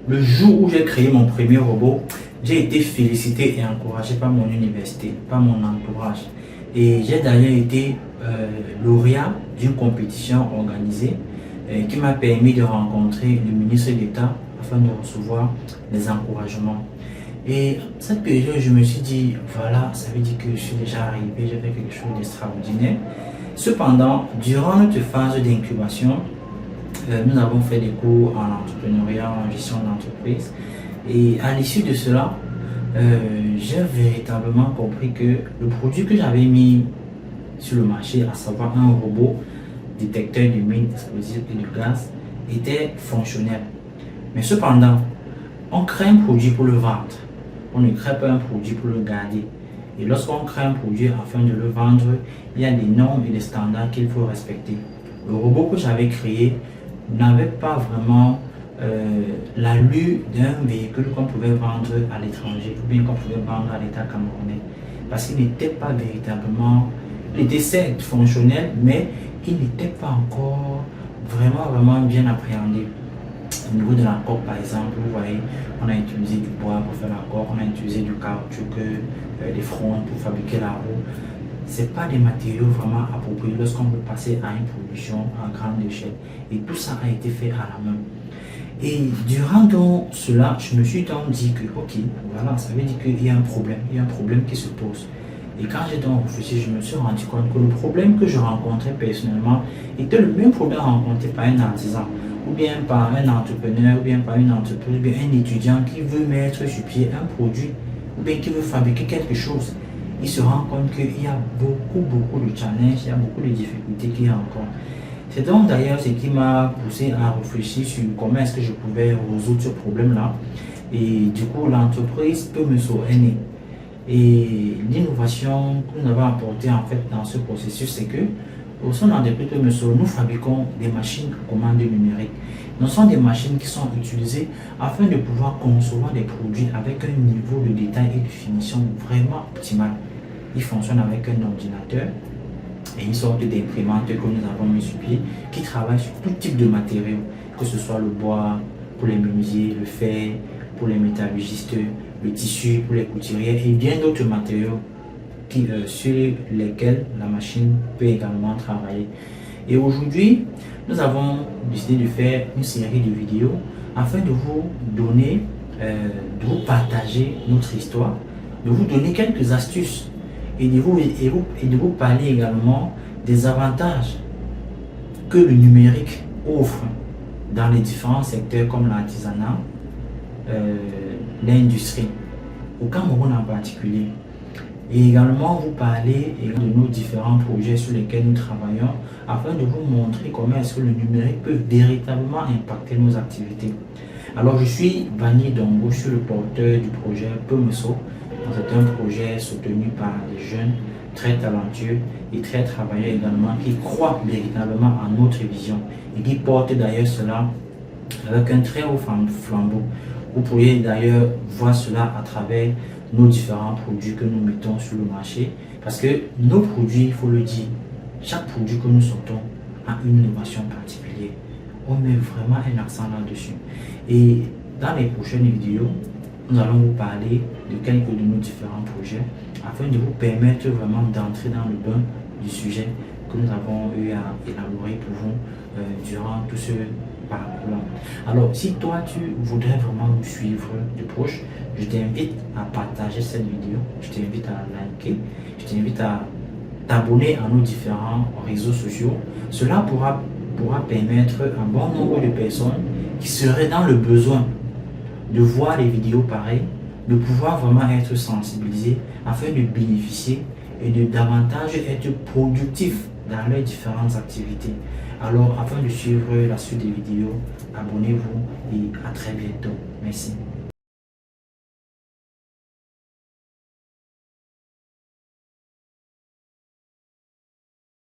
le jour où j'ai créé mon premier robot, j'ai été félicité et encouragé par mon université, par mon entourage. Et j'ai d'ailleurs été lauréat d'une compétition organisée qui m'a permis de rencontrer le ministre d'État afin de recevoir des encouragements. Et cette période, je me suis dit, voilà, ça veut dire que je suis déjà arrivé, j'ai fait quelque chose d'extraordinaire. Cependant, durant notre phase d'incubation, nous avons fait des cours en entrepreneuriat, en gestion d'entreprise. Et à l'issue de cela, j'ai véritablement compris que le produit que j'avais mis sur le marché, à savoir un robot détecteur de mines explosives et de gaz, était fonctionnel. Mais cependant, on crée un produit pour le vendre. On ne crée pas un produit pour le garder. Et lorsqu'on crée un produit afin de le vendre, il y a des normes et des standards qu'il faut respecter. Le robot que j'avais créé n'avait pas vraiment l'allure d'un véhicule qu'on pouvait vendre à l'étranger ou bien qu'on pouvait vendre à l'État camerounais. Parce qu'il n'était pas véritablement, il était certes fonctionnel, mais il n'était pas encore vraiment bien appréhendé. Au niveau de la coque, par exemple, vous voyez, on a utilisé du bois pour faire la coque, on a utilisé du caoutchouc, des fronts pour fabriquer la roue. Ce pas des matériaux vraiment appropriés lorsqu'on veut passer à une production à grande échelle. Et tout ça a été fait à la main. Et durant donc cela, je me suis donc dit que, ok, voilà, ça veut dire qu'il y a un problème qui se pose. Et quand j'ai donc réfléchi, je me suis rendu compte que le problème que je rencontrais personnellement était le même problème rencontré par un artisan, ou bien par un entrepreneur, ou bien par une entreprise, ou bien un étudiant qui veut mettre sur pied un produit, ou bien qui veut fabriquer quelque chose. Il se rend compte qu'il y a beaucoup de challenges, il y a beaucoup de difficultés qu'il rencontre. C'est donc d'ailleurs ce qui m'a poussé à réfléchir sur comment est-ce que je pouvais résoudre ce problème-là. Et du coup, l'entreprise Pemeso est née. Et l'innovation que nous avons apportée en fait dans ce processus, c'est que au sein de l'entreprise Pemeso, nous fabriquons des machines à commande numérique. Ce sont des machines qui sont utilisées afin de pouvoir concevoir des produits avec un niveau de détail et de finition vraiment optimal. Ils fonctionnent avec un ordinateur et une sorte d'imprimante que nous avons mis sur pied qui travaille sur tout type de matériaux, que ce soit le bois pour les menuisiers, le fer pour les métallurgistes, le tissu pour les couturiers et bien d'autres matériaux sur lesquels la machine peut également travailler. Et aujourd'hui, nous avons décidé de faire une série de vidéos afin de vous donner, de vous partager notre histoire, de vous donner quelques astuces et de vous parler également des avantages que le numérique offre dans les différents secteurs comme l'artisanat, l'industrie, au Cameroun en particulier. Et également vous parler de nos différents projets sur lesquels nous travaillons afin de vous montrer comment est-ce que le numérique peut véritablement impacter nos activités. Alors je suis Bani Dongo, je suis le porteur du projet Pemeso. C'est un projet soutenu par des jeunes très talentueux et très travailleurs également qui croient véritablement à notre vision et qui portent d'ailleurs cela avec un très haut flambeau. Vous pourriez d'ailleurs voir cela à travers nos différents produits que nous mettons sur le marché parce que nos produits, il faut le dire, chaque produit que nous sortons a une innovation particulière. On met vraiment un accent là-dessus. Et dans les prochaines vidéos, nous allons vous parler de quelques de nos différents projets afin de vous permettre vraiment d'entrer dans le bain du sujet que nous avons eu à élaborer pour vous durant tout ce parcours-là. Alors, si toi, tu voudrais vraiment nous suivre de proche, je t'invite à partager cette vidéo, je t'invite à liker, je t'invite à t'abonner à nos différents réseaux sociaux. Cela pourra permettre à un bon nombre de personnes qui seraient dans le besoin de voir les vidéos pareilles, de pouvoir vraiment être sensibilisés afin de bénéficier et de davantage être productifs dans leurs différentes activités. Alors, afin de suivre la suite des vidéos, abonnez-vous et à très bientôt. Merci.